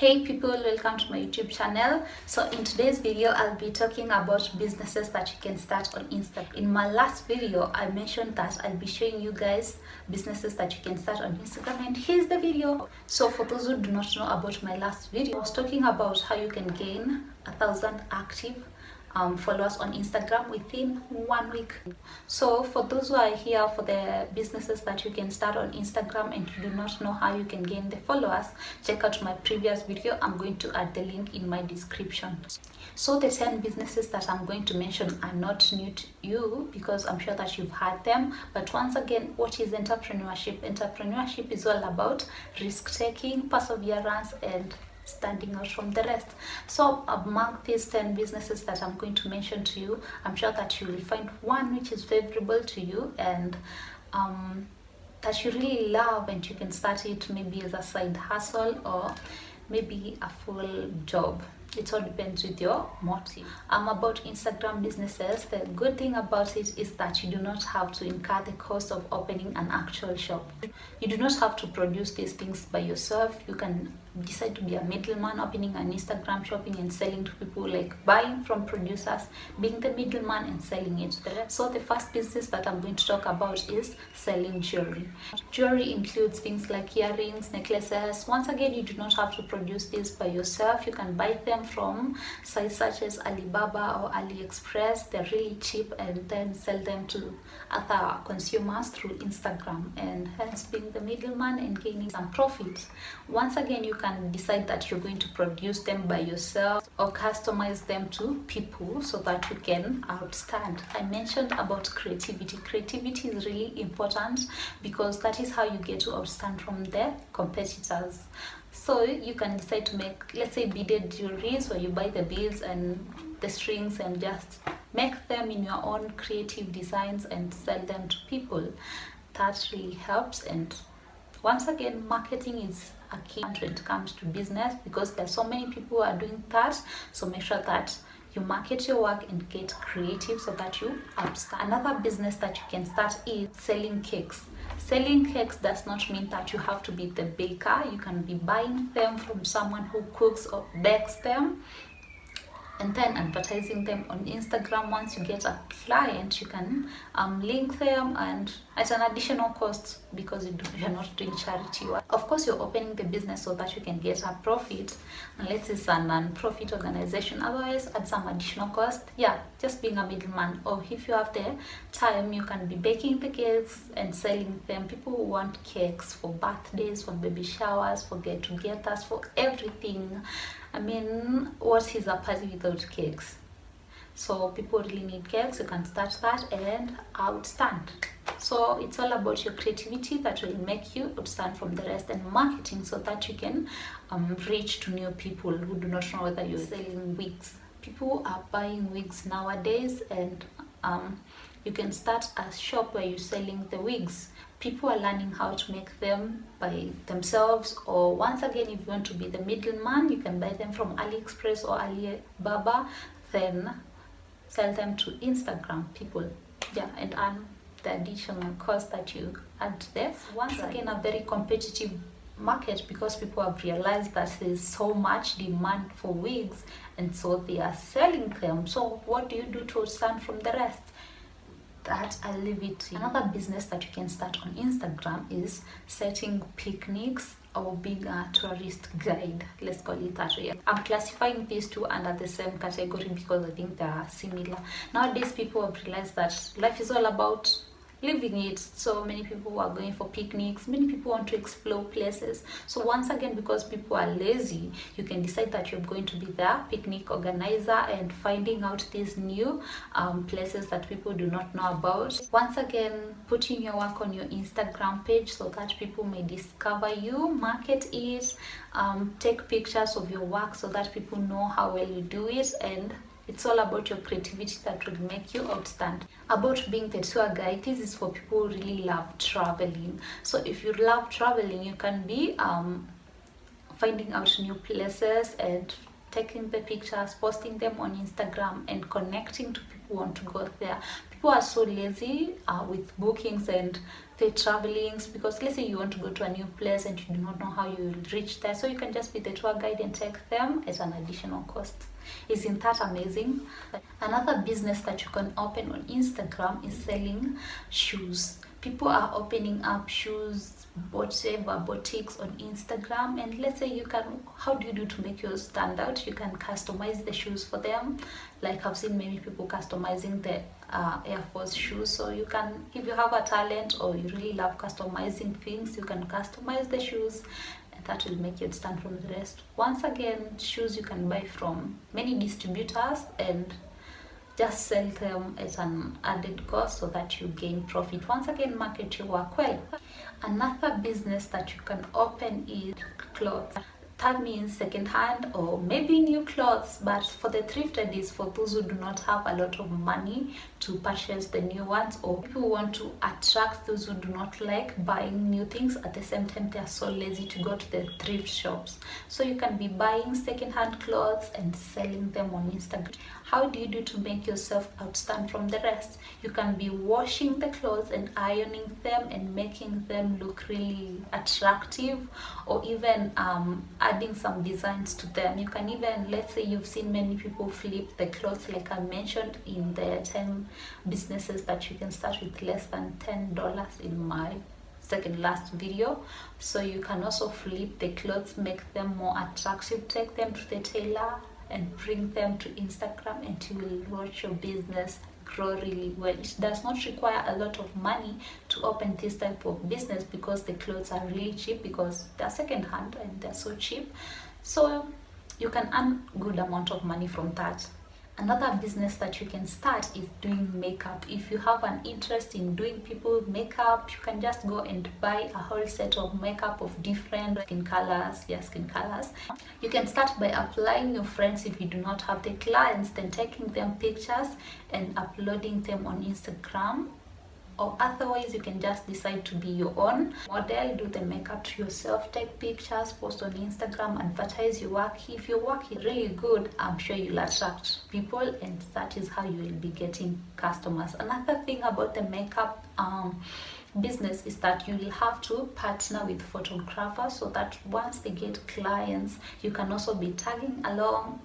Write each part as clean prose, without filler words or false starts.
Hey people, welcome to my YouTube channel. So in today's video I'll be talking about businesses that you can start on Instagram. In my last video I mentioned that I'll be showing you guys businesses that you can start on Instagram, and here's the video. So for those who do not know about my last video, I was talking about how you can gain 1,000 active followers on Instagram within 1 week. So for those who are here for the businesses that you can start on Instagram and you do not know how you can gain the followers, check out my previous video. I'm going to add the link in my description. So the 10 businesses that I'm going to mention are not new to you because I'm sure that you've heard them. But once again, what is entrepreneurship? Entrepreneurship is all about risk-taking, perseverance, and standing out from the rest. So among these 10 businesses that I'm going to mention to you, I'm sure that you will find one which is favorable to you and that you really love, and you can start it maybe as a side hustle or maybe a full job. It all depends with your motive. About Instagram businesses, the good thing about it is that you do not have to incur the cost of opening an actual shop. You do not have to produce these things by yourself. You can decide to be a middleman, opening an Instagram shopping and selling to people, like buying from producers, being the middleman and selling it to the rest. So the first business that I'm going to talk about is selling jewelry. Jewelry includes things like earrings, necklaces. Once again, you do not have to produce these by yourself. You can buy them from sites such as Alibaba or AliExpress. They're really cheap, and then sell them to other consumers through Instagram, and hence being the middleman and gaining some profit. Once again, you can decide that you're going to produce them by yourself or customize them to people so that you can outstand. I mentioned about creativity. Creativity is really important because that is how you get to outstand from the competitors. So you can decide to make, let's say, beaded jewelry, so you buy the beads and the strings and just make them in your own creative designs and sell them to people. That really helps. And once again, marketing is a key when it comes to business because there's so many people who are doing that. So make sure that you market your work and get creative so that you outstand. Another business that you can start is selling cakes. Selling cakes does not mean that you have to be the baker. You can be buying them from someone who cooks or bakes them and then advertising them on Instagram. Once you get a client, you can link them, and at an additional cost because you're not doing charity work. Of course, you're opening the business so that you can get a profit, unless it's a non-profit organization. Otherwise, at some additional cost, just being a middleman. Or if you have the time, you can be baking the cakes and selling them. People who want cakes for birthdays, for baby showers, for get-togethers, for everything. I mean, what is a party without cakes? So people really need cakes. You can start that and outstand. So it's all about your creativity that will make you outstand from the rest, and marketing so that you can reach to new people who do not know whether you're selling wigs. People are buying wigs nowadays, and you can start a shop where you're selling the wigs. People are learning how to make them by themselves, or once again, if you want to be the middleman, you can buy them from AliExpress or Alibaba, then sell them to Instagram people, and earn the additional cost that you add there. Once again, a very competitive market because people have realized that there's so much demand for wigs, and so they are selling them. So what do you do to stand from the rest? That I'll leave it to you. Another business that you can start on Instagram is setting picnics or being a tourist guide. Let's call it that way. I'm classifying these two under the same category because I think they are similar. Nowadays, people have realized that life is all about living it. So many people are going for picnics. Many people want to explore places. So once again, because people are lazy, you can decide that you're going to be the picnic organizer and finding out these new places that people do not know about. Once again, putting your work on your Instagram page so that people may discover you, market it, take pictures of your work so that people know how well you do it, and it's all about your creativity that will make you outstand. About being the tour guide, this is for people who really love traveling. So if you love traveling, you can be finding out new places and taking the pictures, posting them on Instagram, and connecting to people who want to go there. People are so lazy with bookings and the travelings, because let's say you want to go to a new place and you do not know how you will reach there, so you can just be the tour guide and take them at an additional cost. Isn't that amazing? Another business that you can open on Instagram is selling shoes. People are opening up shoes, whatever, boutiques on Instagram, and let's say you can, how do you do to make yours stand out? You can customize the shoes for them. Like I've seen many people customizing the Air Force shoes. So you can, if you have a talent or you really love customizing things, you can customize the shoes, and that will make you stand from the rest. Once again, shoes you can buy from many distributors and just sell them at an added cost so that you gain profit. Once again, market your work well. Another business that you can open is clothes. That means second hand or maybe new clothes, but for the thrifted is for those who do not have a lot of money to purchase the new ones, or people who want to attract those who do not like buying new things. At the same time, they are so lazy to go to the thrift shops. So you can be buying second hand clothes and selling them on Instagram. How do you do to make yourself outstand from the rest? You can be washing the clothes and ironing them and making them look really attractive, or even adding some designs to them. You can even, let's say you've seen many people flip the clothes, like I mentioned in the 10 businesses that you can start with less than $10 in my second last video. So you can also flip the clothes, make them more attractive, take them to the tailor and bring them to Instagram, and you will watch your business grow really well. It does not require a lot of money to open this type of business, because the clothes are really cheap, because they're second hand and they're so cheap. So you can earn good amount of money from that. Another business that you can start is doing makeup. If you have an interest in doing people makeup, you can just go and buy a whole set of makeup of different skin colors. You can start by applying your friends. If you do not have the clients, then taking them pictures and uploading them on Instagram. Or otherwise, you can just decide to be your own model, do the makeup to yourself, take pictures, post on Instagram, advertise your work. If your work is really good, I'm sure you'll attract people, and that is how you will be getting customers. Another thing about the makeup business is that you will have to partner with photographers, so that once they get clients, you can also be tagging along,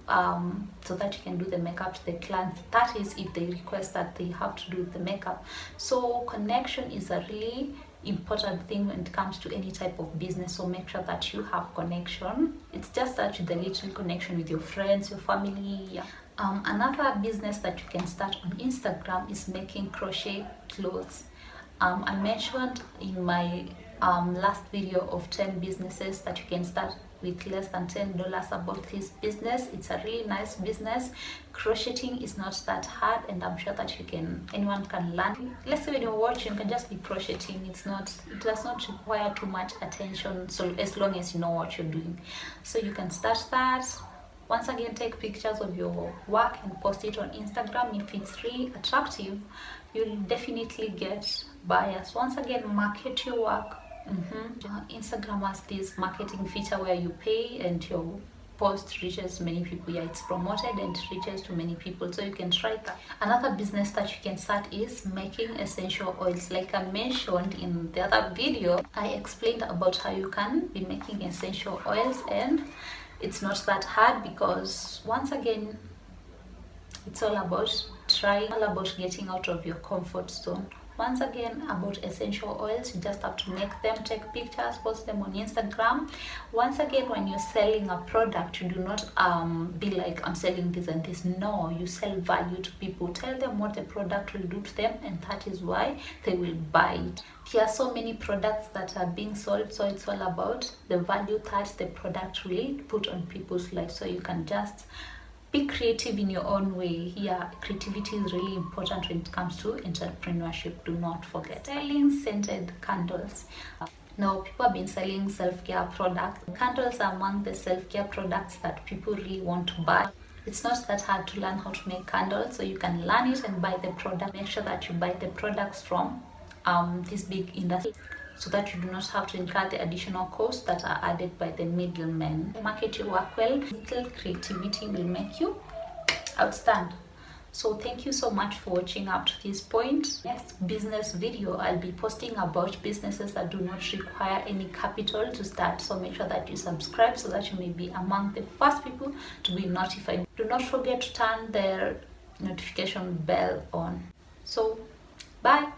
so that you can do the makeup to the clients. That is if they request that they have to do the makeup. So connection is a really important thing when it comes to any type of business. So make sure that you have connection. It's just that with the little connection with your friends, your family. Another business that you can start on Instagram is making crochet clothes. I mentioned in my last video of 10 businesses that you can start with less than $10 about this business. It's a really nice business. Crocheting is not that hard, and I'm sure that anyone can learn. Let's say when you're watching, you can just be crocheting. It does not require too much attention, so as long as you know what you're doing. So you can start that. Once again, take pictures of your work and post it on Instagram. If it's really attractive, you'll definitely get buyers. Once again, market your work. Instagram has this marketing feature where you pay and your post reaches many people. Yeah, it's promoted and reaches to many people, so you can try that. Another business that you can start is making essential oils. Like I mentioned in the other video, I explained about how you can be making essential oils, and it's not that hard, because once again, it's all about trying, all about getting out of your comfort zone. Once again, about essential oils, you just have to make them, take pictures, post them on Instagram. Once again, when you're selling a product, you do not be like, I'm selling this and this. No, you sell value to people. Tell them what the product will do to them, and that is why they will buy it. There are so many products that are being sold, so it's all about the value that the product will put on people's lives. So you can just be creative in your own way. Yeah, creativity is really important when it comes to entrepreneurship. Do not forget. Selling scented candles. Now, people have been selling self-care products. Candles are among the self-care products that people really want to buy. It's not that hard to learn how to make candles, so you can learn it and buy the product. Make sure that you buy the products from this big industry, so that you do not have to incur the additional costs that are added by the middlemen. Market your work well. Little creativity will make you outstand. So thank you so much for watching up to this point. Next business video, I'll be posting about businesses that do not require any capital to start. So make sure that you subscribe so that you may be among the first people to be notified. Do not forget to turn the notification bell on. So bye.